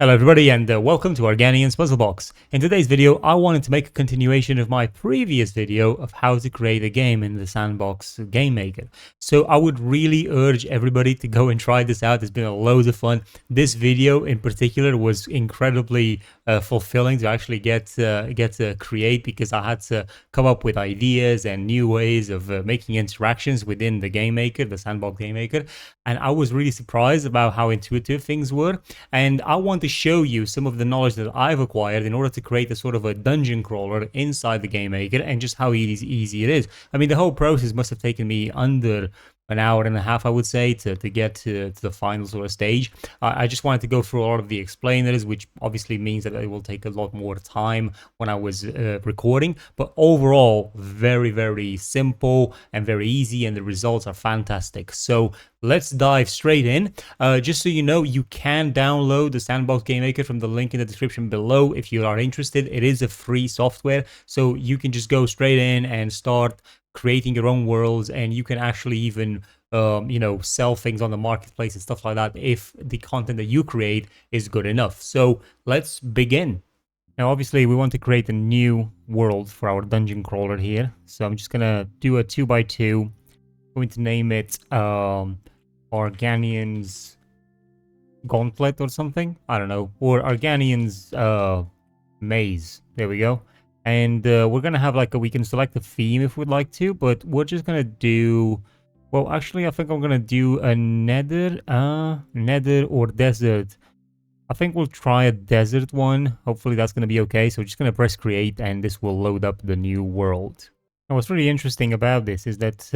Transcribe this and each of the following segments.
Hello everybody and welcome to Organian's Puzzle Box. In today's video I wanted to make a continuation of my previous video of how to create a game in the Sandbox Game Maker. So I would really urge everybody to go and try this out. It's been a load of fun. This video in particular was incredibly fulfilling to actually get to create, because I had to come up with ideas and new ways of making interactions within the Game Maker, the Sandbox Game Maker. And I was really surprised about how intuitive things were. And I want to show you some of the knowledge that I've acquired in order to create a sort of a dungeon crawler inside the Game Maker, and just how easy it is. I mean, the whole process must have taken me under an hour and a half, I would say, to get to the final sort of stage. I just wanted to go through a lot of the explainers, which obviously means that it will take a lot more time when I was recording. But overall, very, very simple and very easy, and the results are fantastic. So let's dive straight in. Just so you know, you can download the Sandbox Game Maker from the link in the description below if you are interested. It is a free software, so you can just go straight in and start creating your own worlds, and you can actually even sell things on the marketplace and stuff like that if the content that you create is good enough. So let's begin. Now obviously we want to create a new world for our dungeon crawler here, so I'm just gonna do a 2x2. I'm going to name it Organian's Gauntlet or something, I don't know, or Organian's Maze. There we go. And we're gonna have like we can select a theme if we'd like to, but we're just gonna do, well, actually I think I'm gonna do a nether or desert. I think we'll try a desert one. Hopefully that's gonna be okay. So we're just gonna press create, and this will load up the new world. Now what's really interesting about this is that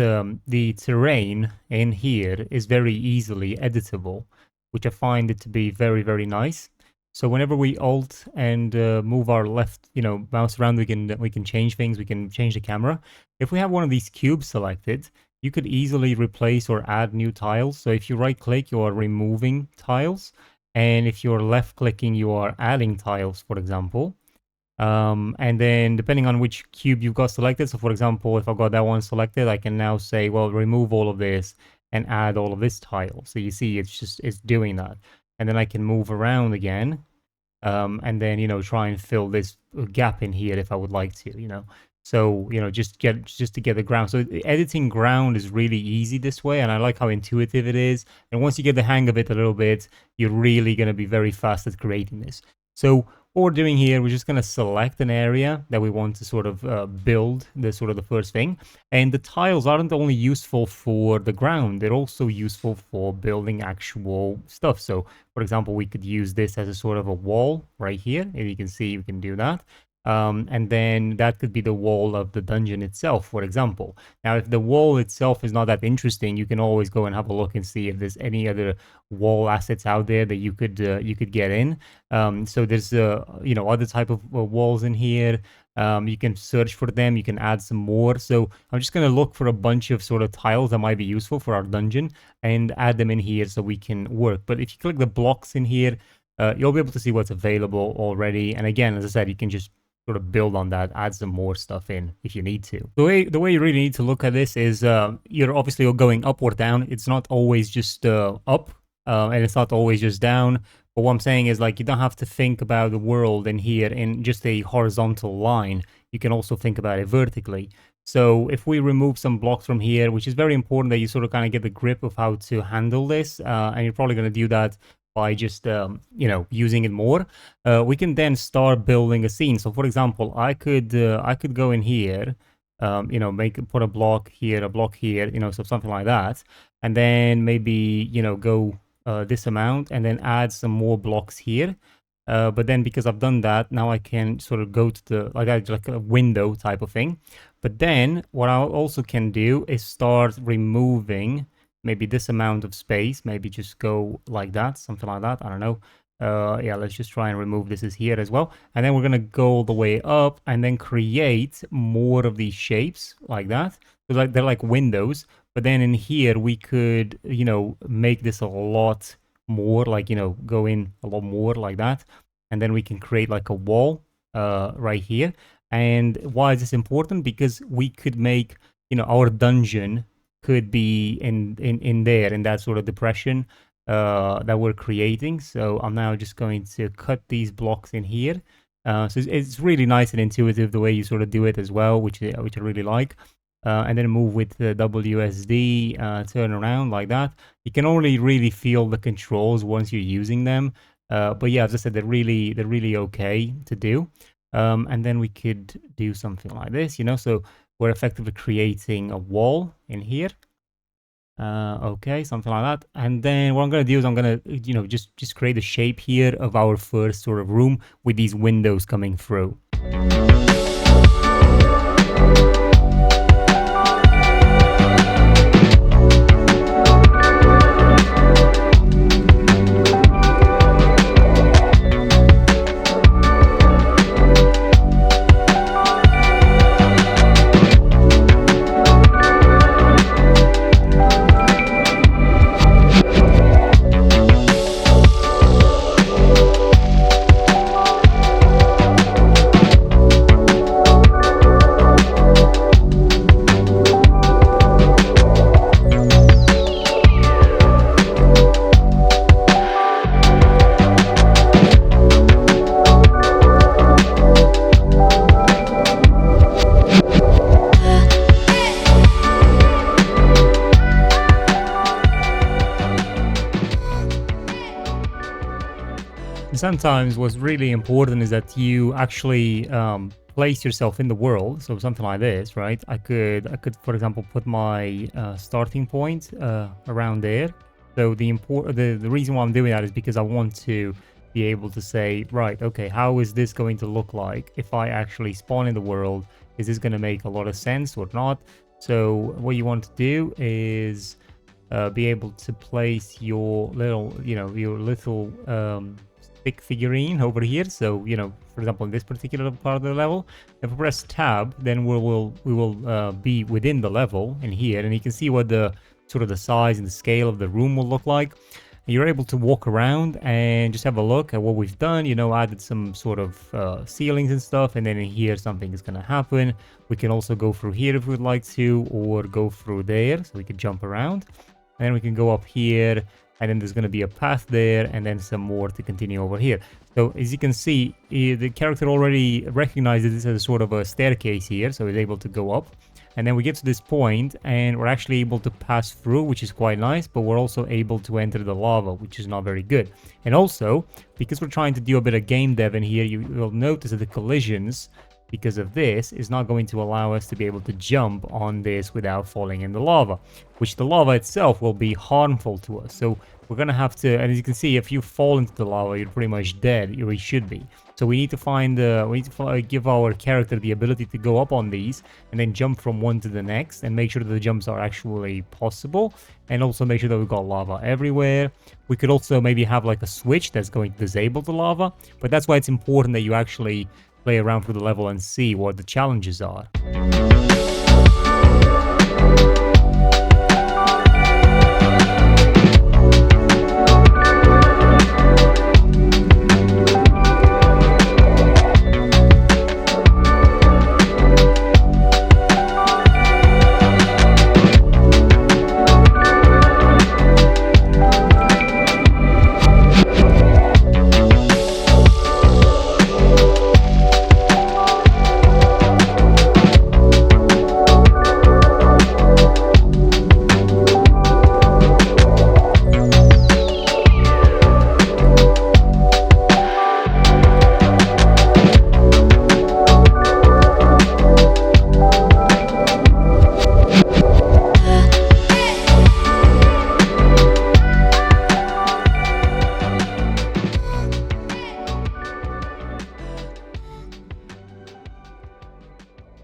the terrain in here is very easily editable, which I find it to be very, very nice. So whenever we alt and move our left, mouse around, we can change things. We can change the camera. If we have one of these cubes selected, you could easily replace or add new tiles. So if you right click, you are removing tiles. And if you're left clicking, you are adding tiles, for example. And then depending on which cube you've got selected. So for example, if I've got that one selected, I can now say, well, remove all of this and add all of this tile. So you see, it's doing that. And then I can move around again, and then try and fill this gap in here if I would like to. So just to get the ground. So editing ground is really easy this way, and I like how intuitive it is. And once you get the hang of it a little bit, you're really going to be very fast at creating this. So what we're doing here, we're just going to select an area that we want to sort of build the first thing. And the tiles aren't only useful for the ground, they're also useful for building actual stuff. So for example, we could use this as a sort of a wall right here. If you can see, we can do that. And then that could be the wall of the dungeon itself, for example. Now, if the wall itself is not that interesting, you can always go and have a look and see if there's any other wall assets out there that you could get in. So there's other type of walls in here. You can search for them. You can add some more. So I'm just going to look for a bunch of sort of tiles that might be useful for our dungeon and add them in here so we can work. But if you click the blocks in here, you'll be able to see what's available already. And again, as I said, you can just sort of build on that, add some more stuff in if you need to. The way you really need to look at this is you're obviously going up or down. It's not always just up, and it's not always just down. But what I'm saying is, like, you don't have to think about the world in here in just a horizontal line. You can also think about it vertically. So if we remove some blocks from here, which is very important that you sort of kind of get the grip of how to handle this, and you're probably going to do that by just using it more, we can then start building a scene. So for example, I could go in here, put a block here, so something like that, and then maybe go this amount, and then add some more blocks here. But then because I've done that, now I can sort of go to the like a window type of thing. But then what I also can do is start removing maybe this amount of space, maybe just go like that, something like that, I don't know. Yeah, let's just try and remove this is here as well. And then we're gonna go all the way up and then create more of these shapes like that. So they're like windows, but then in here we could, make this a lot more, like, go in a lot more like that. And then we can create like a wall right here. And why is this important? Because we could make, our dungeon could be in there, in that sort of depression, that we're creating. So I'm now just going to cut these blocks in here. So it's really nice and intuitive the way you sort of do it as well, which I really like. And then move with the WSD, turn around like that. You can only really feel the controls once you're using them. But yeah, as I said, they're really okay to do. And then we could do something like this, you know. So we're effectively creating a wall in here. Okay, something like that. And then what I'm gonna do is I'm gonna, you know, just create a shape here of our first sort of room with these windows coming through. Sometimes what's really important is that you actually place yourself in the world. So something like this, right? I could, for example, put my starting point around there. So the reason why I'm doing that is because I want to be able to say, right, okay, how is this going to look like if I actually spawn in the world? Is this going to make a lot of sense or not? So what you want to do is be able to place your little, you know, your little stick figurine over here. So, you know, for example, in this particular part of the level, if we press tab, then we will be within the level in here, and you can see what the sort of the size and the scale of the room will look like. You're able to walk around and just have a look at what we've done, you know, added some sort of ceilings and stuff, and then in here something is going to happen. We can also go through here if we'd like to, or go through there, so we can jump around. And then we can go up here, and then there's going to be a path there, and then some more to continue over here. So as you can see, the character already recognizes this as a sort of a staircase here, so it's able to go up. And then we get to this point, and we're actually able to pass through, which is quite nice, but we're also able to enter the lava, which is not very good. And also, because we're trying to do a bit of game dev in here, you will notice that the collisions, because of this, is not going to allow us to be able to jump on this without falling in the lava, which the lava itself will be harmful to us. So we're going to have to, and as you can see, if you fall into the lava, you're pretty much dead, or you should be. So we need to find, give our character the ability to go up on these and then jump from one to the next and make sure that the jumps are actually possible, and also make sure that we've got lava everywhere. We could also maybe have like a switch that's going to disable the lava, but that's why it's important that you actually play around through the level and see what the challenges are.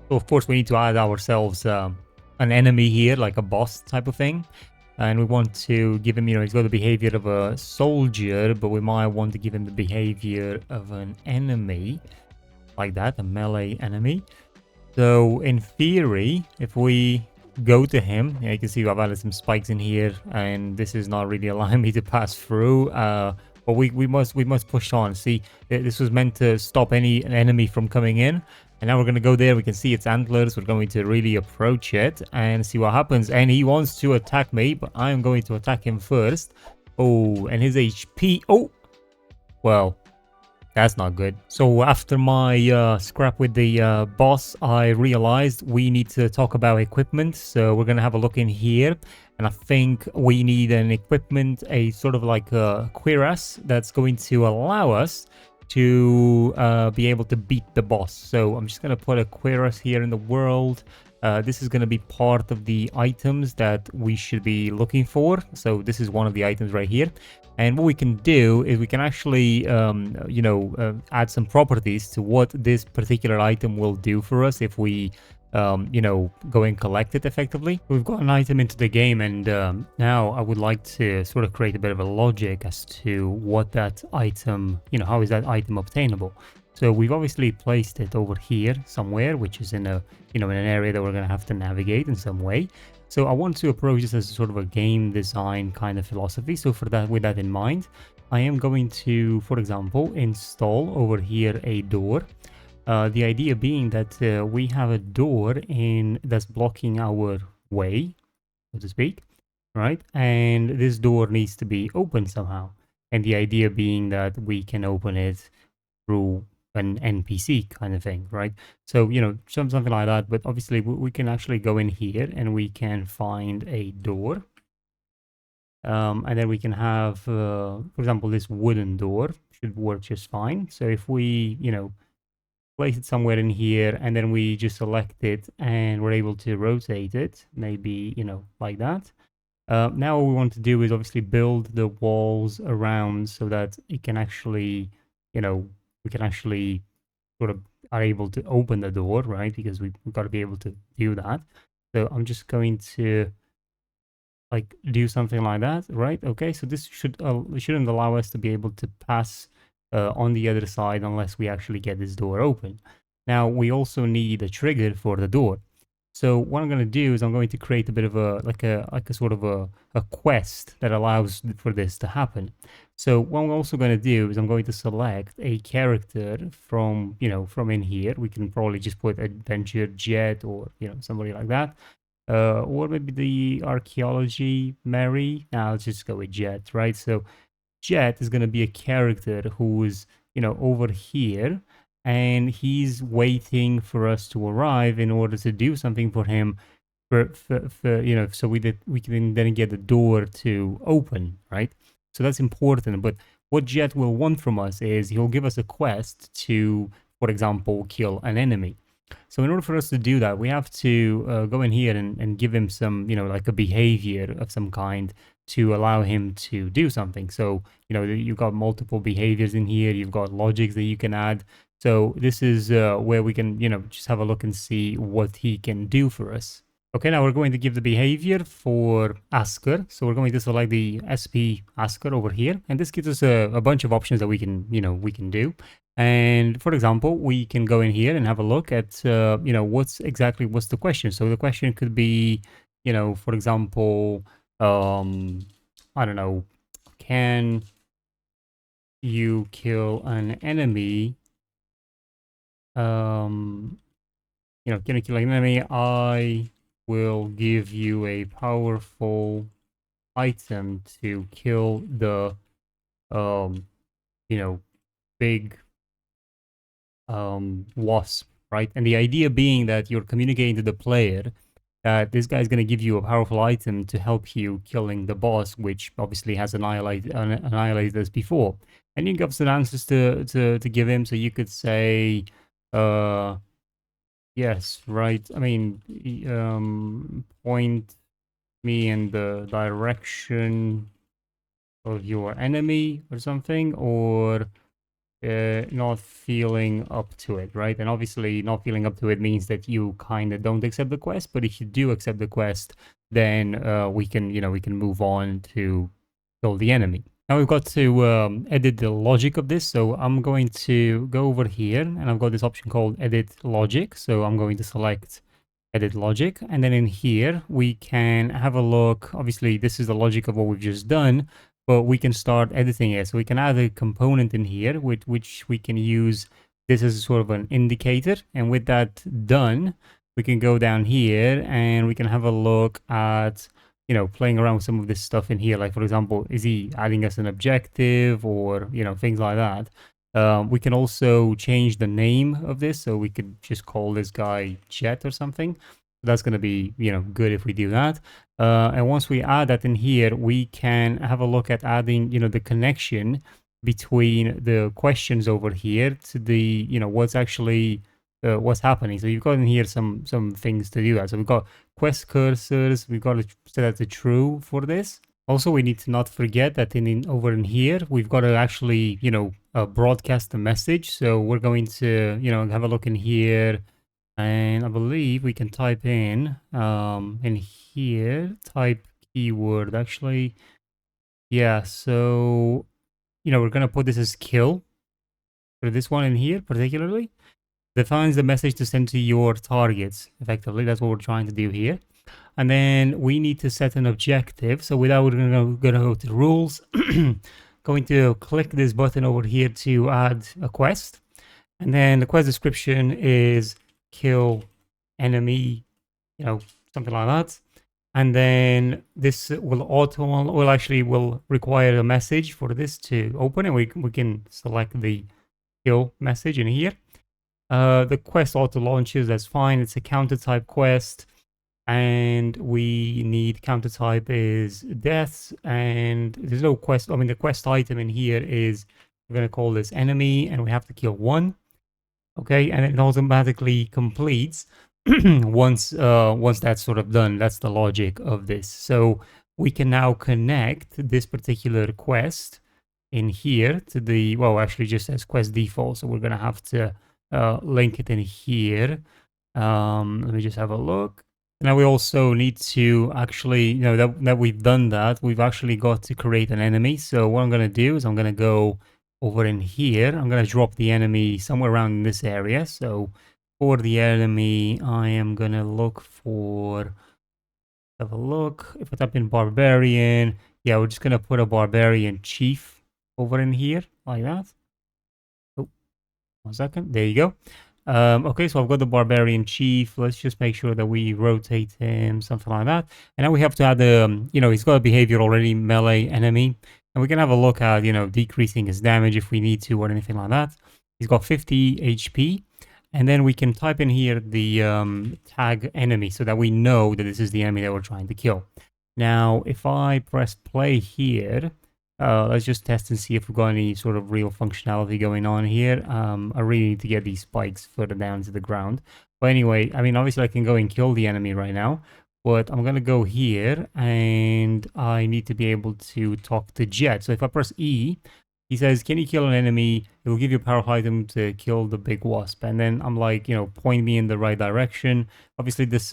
So of course we need to add ourselves an enemy here, like a boss type of thing. And we want to give him, you know, he's got the behavior of a soldier, but we might want to give him the behavior of an enemy. Like that, a melee enemy. So in theory, if we go to him, yeah, you can see I've added some spikes in here, and this is not really allowing me to pass through. But we must push on. See, this was meant to stop an enemy from coming in. And now we're going to go there. We can see its antlers. We're going to really approach it and see what happens. And he wants to attack me, but I am going to attack him first. Oh, and his HP. Oh, well, that's not good. So after my scrap with the boss, I realized we need to talk about equipment. So we're gonna have a look in here, and I think we need an equipment, a sort of like a cuirass that's going to allow us to be able to beat the boss. So I'm just gonna put a cuirass here in the world. This is going to be part of the items that we should be looking for. So this is one of the items right here. And what we can do is we can actually, add some properties to what this particular item will do for us if we, go and collect it effectively. We've got an item into the game, and now I would like to sort of create a bit of a logic as to what that item, how is that item obtainable. So we've obviously placed it over here somewhere, which is in a, in an area that we're going to have to navigate in some way. So I want to approach this as sort of a game design kind of philosophy. So for that, with that in mind, I am going to, for example, install over here a door. The idea being that we have a door that's blocking our way, so to speak, right? And this door needs to be open somehow. And the idea being that we can open it through an NPC kind of thing, right? So, something like that. But obviously, we can actually go in here and we can find a door. And then we can have, for example, this wooden door should work just fine. So if we, place it somewhere in here and then we just select it and we're able to rotate it, maybe, like that. Now what we want to do is obviously build the walls around so that it can actually, we can actually sort of are able to open the door, right? Because we've got to be able to do that. So I'm just going to like do something like that, right? Okay, so this shouldn't allow us to be able to pass on the other side unless we actually get this door open. Now we also need a trigger for the door. So what I'm going to do is I'm going to create a bit of a like a sort of a quest that allows for this to happen. So what I'm also going to do is I'm going to select a character from from in here. We can probably just put Adventure Jet or somebody like that, or maybe the Archaeology Mary. Now let's just go with Jet, right? So Jet is going to be a character who is over here, and he's waiting for us to arrive in order to do something for him for so we can then get the door to open, right? So that's important. But what Jet will want from us is he'll give us a quest to, for example, kill an enemy. So in order for us to do that, we have to go in here and give him some, like a behavior of some kind to allow him to do something. So, you've got multiple behaviors in here. You've got logics that you can add. So this is where we can, just have a look and see what he can do for us. Okay, now we're going to give the behavior for Asker. So we're going to select the SP Asker over here. And this gives us a bunch of options that we can, we can do. And for example, we can go in here and have a look at, what's the question. So the question could be, for example, I don't know, can you kill an enemy? Can you kill an enemy? I will give you a powerful item to kill the, big wasp, right? And the idea being that you're communicating to the player that this guy's going to give you a powerful item to help you killing the boss, which obviously has annihilated us before. And you got some answers to give him. So you could say, yes, right. I mean, point me in the direction of your enemy or something, or not feeling up to it, right? And obviously not feeling up to it means that you kind of don't accept the quest, but if you do accept the quest, then we can move on to kill the enemy. Now we've got to edit the logic of this, so I'm going to go over here and I've got this option called edit logic. So I'm going to select edit logic, and then in here we can have a look. Obviously this is the logic of what we've just done, but we can start editing it. So we can add a component in here with which we can use this as sort of an indicator. And with that done, we can go down here and we can have a look at you know, playing around with some of this stuff in here. Like, for example, is he adding us an objective or, you know, things like that. We can also change the name of this. So we could just call this guy Jet or something. That's going to be, you know, good if we do that. And once we add that in here, we can have a look at adding, you know, the connection between the questions over here to the, you know, what's actually what's happening. So you've got in here some things to do that. So we've got quest cursors. We've got to set that to true for this. Also, we need to not forget that over in here, we've got to actually, you know, broadcast the message. So we're going to, you know, have a look in here. And I believe we can type in here, type keyword actually. Yeah, so, you know, we're going to put this as kill for this one in here particularly. Defines the message to send to your targets, effectively. That's what we're trying to do here. And then we need to set an objective. So with that, we're going to go to rules. Going to click this button over here to add a quest. And then the quest description is kill enemy, you know, something like that. And then this will require a message for this to open, and we can select the kill message in here. The quest auto launches, that's fine. It's a counter type quest, and we need counter type is deaths, and there's no quest. I mean, the quest item in here is, we're going to call this enemy, and we have to kill one. Okay, and it automatically completes once that's sort of done. That's the logic of this. So we can now connect this particular quest in here to the, well, actually just as quest default. So we're gonna have to link it in here. Let me just have a look. Now we also need to actually, you know, that we've done that, we've actually got to create an enemy. So what I'm gonna do is I'm gonna go over in here. I'm going to drop the enemy somewhere around in this area. So for the enemy, I am going to look for, have a look. If I type in barbarian, yeah, we're just going to put a barbarian chief over in here like that. Oh, 1 second. There you go. Okay, so I've got the barbarian chief. Let's just make sure that we rotate him, something like that. And now we have to add the, you know, he's got a behavior already, melee enemy. And we can have a look at, you know, decreasing his damage if we need to or anything like that. He's got 50 HP. And then we can type in here the tag enemy so that we know that this is the enemy that we're trying to kill. Now, if I press play here, let's just test and see if we've got any sort of real functionality going on here. I really need to get these spikes further down to the ground. But anyway, I mean, obviously I can go and kill the enemy right now. But I'm going to go here and I need to be able to talk to Jet. So if I press E, he says, can you kill an enemy? It will give you a power item to kill the big wasp. And then I'm like, you know, point me in the right direction. Obviously this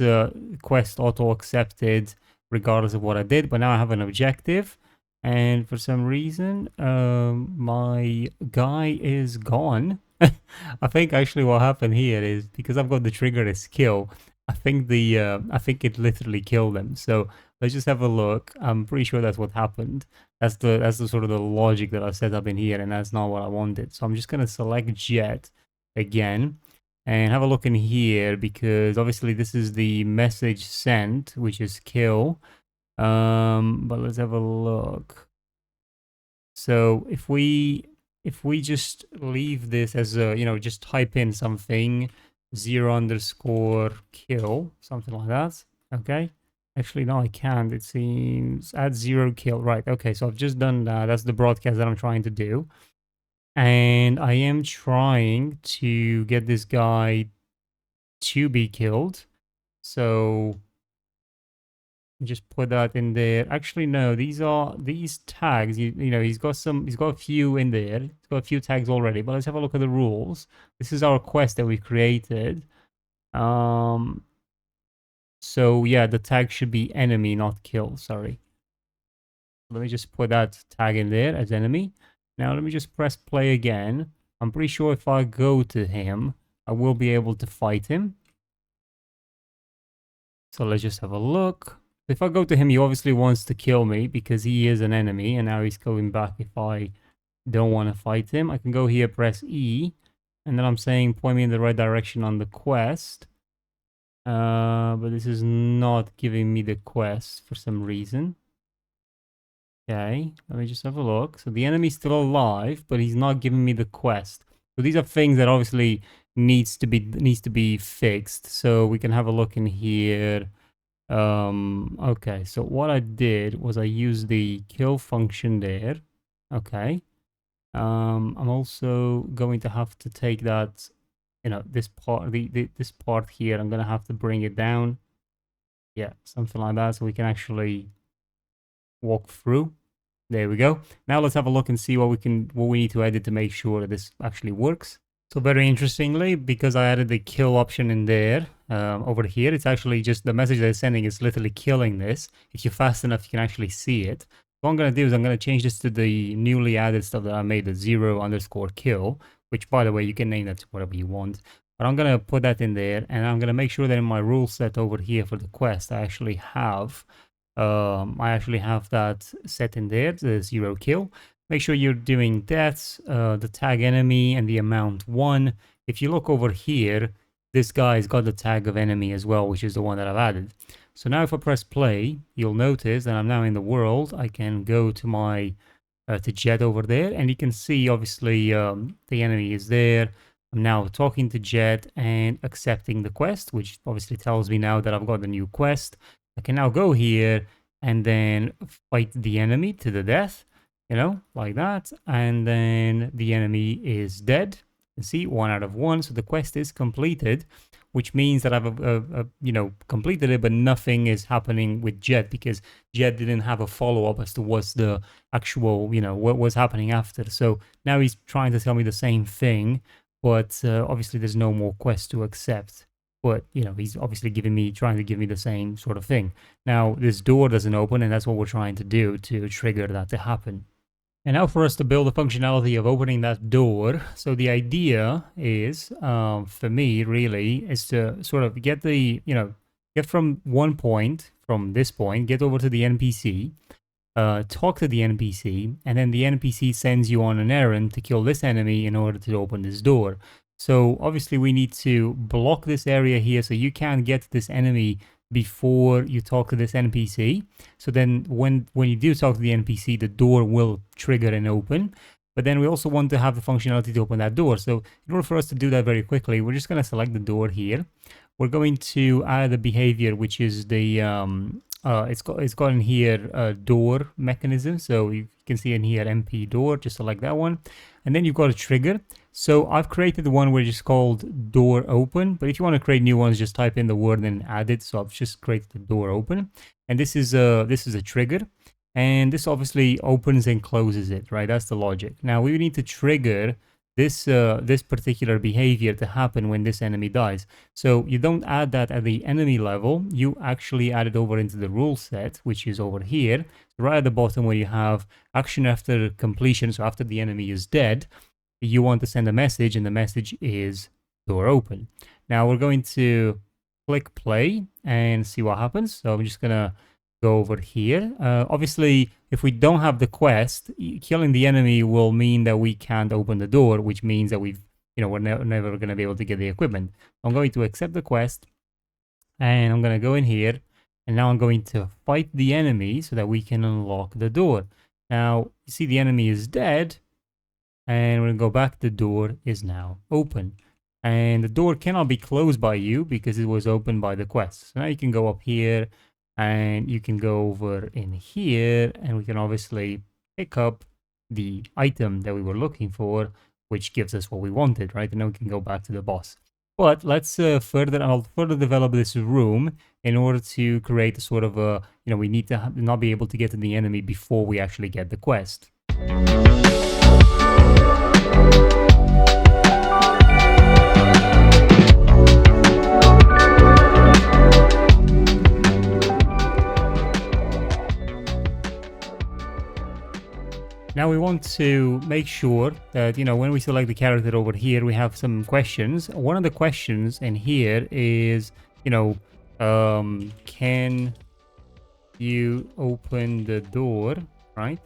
quest auto accepted regardless of what I did. But now I have an objective. And for some reason, my guy is gone. I think actually what happened here is because I've got the trigger as kill, I think it literally killed them. So let's just have a look. I'm pretty sure that's what happened. That's the sort of the logic that I set up in here, and that's not what I wanted. So I'm just gonna select Jet again and have a look in here because obviously this is the message sent, which is kill. But let's have a look. So if we just leave this as a, you know, just type in something 0_kill, something like that. Okay. Actually, no, I can't. It seems add 0 kill. Right. Okay. So I've just done that. That's the broadcast that I'm trying to do. And I am trying to get this guy to be killed. So just put that in there. Actually, no, these tags. You know, he's got a few in there. He's got a few tags already. But let's have a look at the rules. This is our quest that we created. So yeah, the tag should be enemy, not kill. Sorry. Let me just put that tag in there as enemy. Now let me just press play again. I'm pretty sure if I go to him, I will be able to fight him. So let's just have a look. If I go to him, he obviously wants to kill me because he is an enemy, and now he's going back if I don't want to fight him. I can go here, press E, and then I'm saying point me in the right direction on the quest. But this is not giving me the quest for some reason. Okay, let me just have a look. So the enemy's still alive, but he's not giving me the quest. So these are things that obviously needs to be fixed. So we can have a look in here. Okay, so what I did was I used the kill function there. Okay. I'm also going to have to take that, this part, this part here, I'm gonna have to bring it down. Yeah, something like that, so we can actually walk through. There we go. Now let's have a look and see what we need to edit to make sure that this actually works. So very interestingly, because I added the kill option in there, over here, it's actually just the message that it's sending is literally killing this. If you're fast enough, you can actually see it. What I'm going to do is I'm going to change this to the newly added stuff that I made, the 0_kill, which by the way, you can name that to whatever you want. But I'm going to put that in there, and I'm going to make sure that in my rule set over here for the quest, I actually have that set in there, the 0 kill. Make sure you're doing deaths, the tag enemy, and the amount 1. If you look over here, this guy's got the tag of enemy as well, which is the one that I've added. So now if I press play, you'll notice that I'm now in the world. I can go to my to Jet over there, and you can see obviously the enemy is there. I'm now talking to Jet and accepting the quest, which obviously tells me now that I've got the new quest. I can now go here and then fight the enemy to the death, like that. And then the enemy is dead. You see, 1 out of 1. So the quest is completed, which means that I've, completed it, but nothing is happening with Jet because Jet didn't have a follow-up as to what's the actual, what was happening after. So now he's trying to tell me the same thing, but obviously there's no more quest to accept. But, he's obviously trying to give me the same sort of thing. Now, this door doesn't open, and that's what we're trying to do to trigger that to happen. And now for us to build the functionality of opening that door. So the idea is, for me, really, is to sort of get get from one point, from this point, get over to the NPC, talk to the NPC, and then the NPC sends you on an errand to kill this enemy in order to open this door. So obviously we need to block this area here so you can't get to this enemy before you talk to this NPC. So then when you do talk to the NPC, the door will trigger and open. But then we also want to have the functionality to open that door. So in order for us to do that very quickly, we're just going to select the door here. We're going to add the behavior, which is the it's got in here a door mechanism. So you can see in here MP door, just select that one. And then you've got a trigger. So I've created one which is called door open, but if you want to create new ones, just type in the word and add it. So I've just created the door open, and this is a trigger, and this obviously opens and closes it, right? That's the logic. Now we need to trigger this this particular behavior to happen when this enemy dies. So you don't add that at the enemy level, you actually add it over into the rule set, which is over here, right at the bottom where you have action after completion. So after the enemy is dead, you want to send a message, and the message is door open. Now we're going to click play and see what happens. So I'm just gonna go over here. Obviously, if we don't have the quest, killing the enemy will mean that we can't open the door, which means that we're never gonna be able to get the equipment. I'm going to accept the quest, and I'm gonna go in here, and now I'm going to fight the enemy so that we can unlock the door. Now you see the enemy is dead. And we're going to go back. The door is now open. And the door cannot be closed by you because it was opened by the quest. So now you can go up here and you can go over in here, and we can obviously pick up the item that we were looking for, which gives us what we wanted, right? And now we can go back to the boss. But let's I'll further develop this room in order to create a sort of a, we need to not be able to get to the enemy before we actually get the quest. Now we want to make sure that, when we select the character over here, we have some questions. One of the questions in here is, can you open the door, right,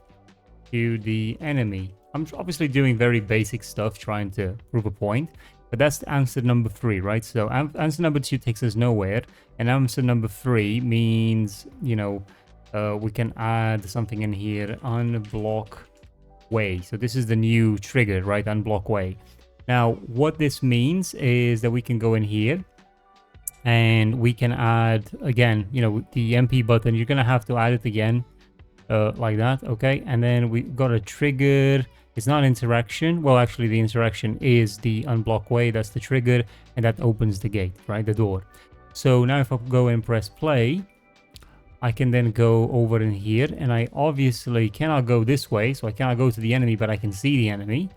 to the enemy? I'm obviously doing very basic stuff, trying to prove a point. But that's answer number 3, right? So answer number 2 takes us nowhere, and answer number 3 means, you know, we can add something in here, unblock way. So this is the new trigger, right? Unblock way. Now, what this means is that we can go in here and we can add, again, you know, the MP button. You're going to have to add it again, like that, okay? And then we got a trigger. It's not interaction. Well, actually, the interaction is the unblock way. That's the trigger, and that opens the gate, right? The door. So now if I go and press play, I can then go over in here, and I obviously cannot go this way, so I cannot go to the enemy, but I can see the enemy.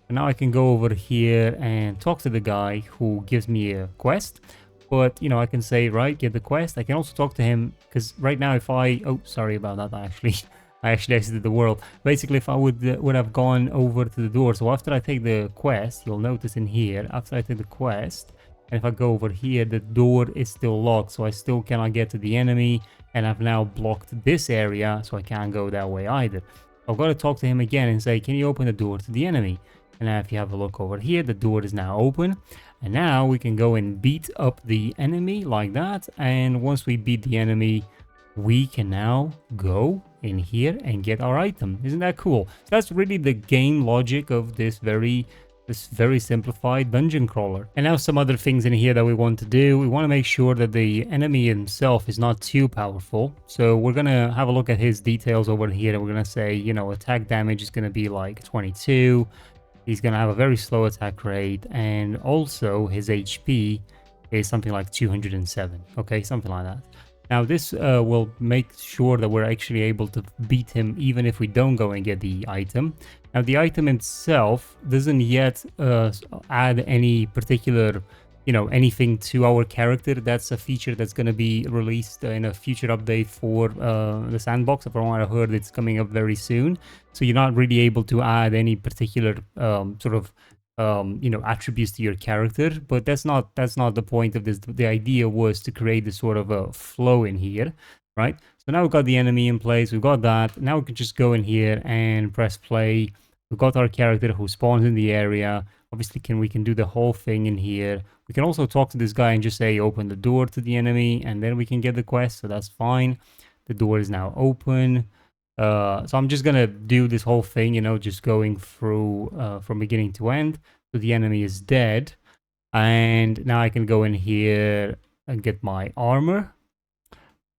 And now I can go over here and talk to the guy who gives me a quest. But, you know, I can say, right, get the quest. I can also talk to him, because right now if I... Oh, sorry about that, I actually exited the world. Basically, if I would have gone over to the door, so after I take the quest, you'll notice in here, after I take the quest, and if I go over here, the door is still locked, so I still cannot get to the enemy, and I've now blocked this area, so I can't go that way either. I've got to talk to him again and say, can you open the door to the enemy? And now if you have a look over here, the door is now open. And now we can go and beat up the enemy like that. And once we beat the enemy, we can now go in here and get our item. Isn't that cool? So that's really the game logic of this very simplified dungeon crawler. And now some other things in here that we want to do. We want to make sure that the enemy himself is not too powerful. So we're going to have a look at his details over here. And we're going to say, you know, attack damage is going to be like 22. He's going to have a very slow attack rate, and also his HP is something like 207, okay, something like that. Now this will make sure that we're actually able to beat him even if we don't go and get the item. Now the item itself doesn't yet add any particular, you know, anything to our character. That's a feature that's going to be released in a future update for the Sandbox. From what I heard, it's coming up very soon. So you're not really able to add any particular you know, attributes to your character. But that's not the point of this. The idea was to create this sort of a flow in here, right? So now we've got the enemy in place. We've got that. Now we can just go in here and press play. We've got our character who spawns in the area. Obviously, we can do the whole thing in here. We can also talk to this guy and just say, open the door to the enemy, and then we can get the quest, so that's fine. The door is now open. So I'm just gonna do this whole thing, you know, just going through from beginning to end. So the enemy is dead. And now I can go in here and get my armor.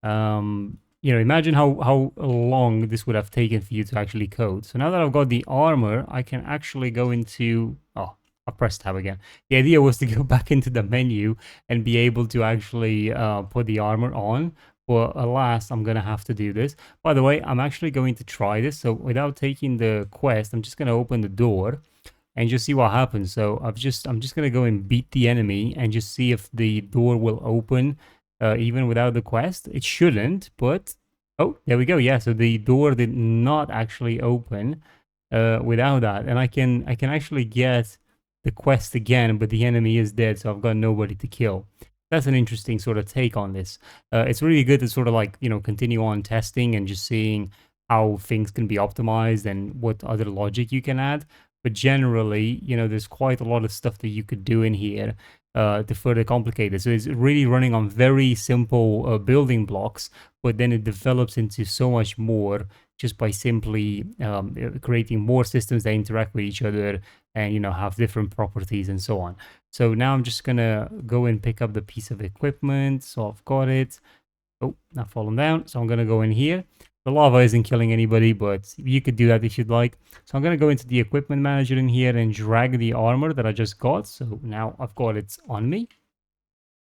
You know, imagine how long this would have taken for you to actually code. So now that I've got the armor, I can actually go into... Oh, I'll press tab again. The idea was to go back into the menu and be able to actually put the armor on. But alas, I'm going to have to do this. By the way, I'm actually going to try this. So without taking the quest, I'm just going to open the door and just see what happens. So I'm just going to go and beat the enemy and just see if the door will open even without the quest. It shouldn't, but... Oh, there we go. Yeah, so the door did not actually open without that. And I can actually get the quest again, but the enemy is dead, so I've got nobody to kill. That's an interesting sort of take on this. It's really good to sort of like, you know, continue on testing and just seeing how things can be optimized and what other logic you can add. But generally, you know, there's quite a lot of stuff that you could do in here to further complicate it. So it's really running on very simple building blocks, but then it develops into so much more just by simply creating more systems that interact with each other and, you know, have different properties and so on. So now I'm just gonna go and pick up the piece of equipment. So I've got it. Oh, not fallen down. So I'm gonna go in here. The lava isn't killing anybody, but you could do that if you'd like. So I'm going to go into the equipment manager in here and drag the armor that I just got. So now I've got it on me.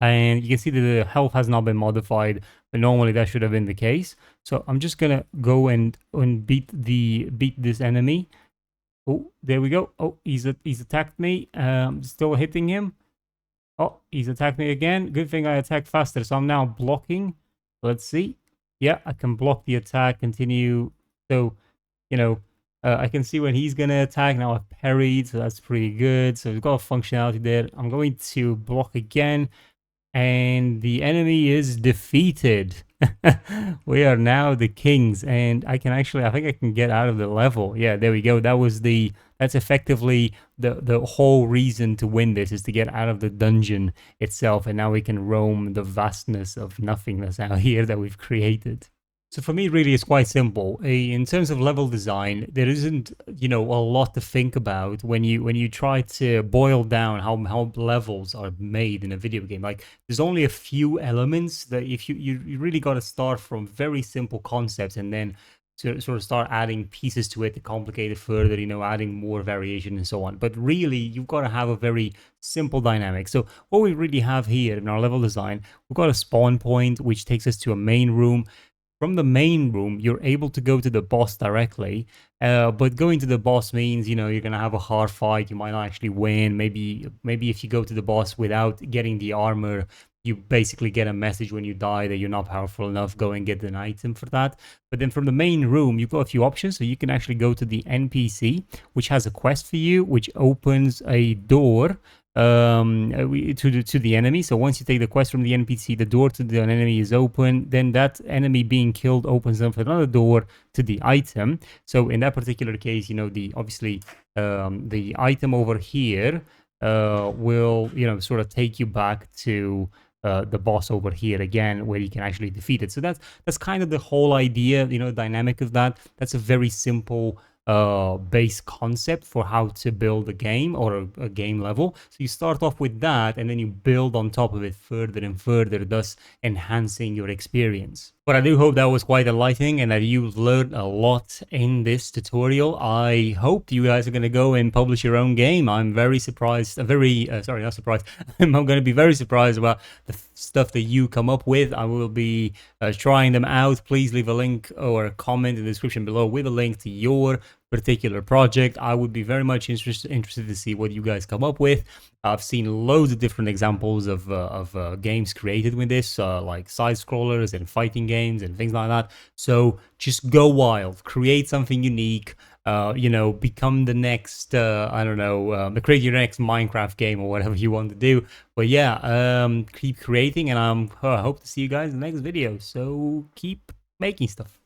And you can see that the health has not been modified, but normally that should have been the case. So I'm just going to go and beat this enemy. Oh, there we go. Oh, he's attacked me. Still hitting him. Oh, he's attacked me again. Good thing I attacked faster. So I'm now blocking. Let's see. Yeah, I can block the attack, continue. So, you know, I can see when he's going to attack. Now I've parried, so that's pretty good. So we've got a functionality there. I'm going to block again, and the enemy is defeated. We are now the kings, and I think I can get out of the level. Yeah, there we go. That was the That's effectively the whole reason to win this, is to get out of the dungeon itself, and now we can roam the vastness of nothingness out here that we've created. So for me, really, it's quite simple. In terms of level design, there isn't, a lot to think about when you try to boil down how levels are made in a video game. Like, there's only a few elements that if you really got to start from very simple concepts, and then to sort of start adding pieces to it to complicate it further, adding more variation and so on. But really, you've got to have a very simple dynamic. So what we really have here in our level design, we've got a spawn point, which takes us to a main room. From the main room, you're able to go to the boss directly, but going to the boss means, you're going to have a hard fight. You might not actually win. Maybe if you go to the boss without getting the armor, you basically get a message when you die that you're not powerful enough. Go and get an item for that. But then from the main room, you've got a few options. So you can actually go to the NPC, which has a quest for you, which opens a door to the enemy. So once you take the quest from the NPC, the door to the enemy is open. Then that enemy being killed opens up another door to the item. So in that particular case, the item over here will sort of take you back to the boss over here again, where you can actually defeat it. So that's kind of the whole idea, dynamic of that. That's a very simple base concept for how to build a game or a game level. So you start off with that, and then you build on top of it further and further, thus enhancing your experience. But I do hope that was quite enlightening and that you've learned a lot in this tutorial. I hope you guys are going to go and publish your own game. I'm very surprised, sorry, not surprised. I'm going to be very surprised about the stuff that you come up with. I will be trying them out. Please leave a link or a comment in the description below with a link to your particular project. I would be very much interested to see what you guys come up with. I've seen loads of different examples of games created with this, like side scrollers and fighting games and things like that. So just go wild, create something unique. Become the next, create your next Minecraft game or whatever you want to do. But yeah, keep creating, and I hope to see you guys in the next video. So keep making stuff.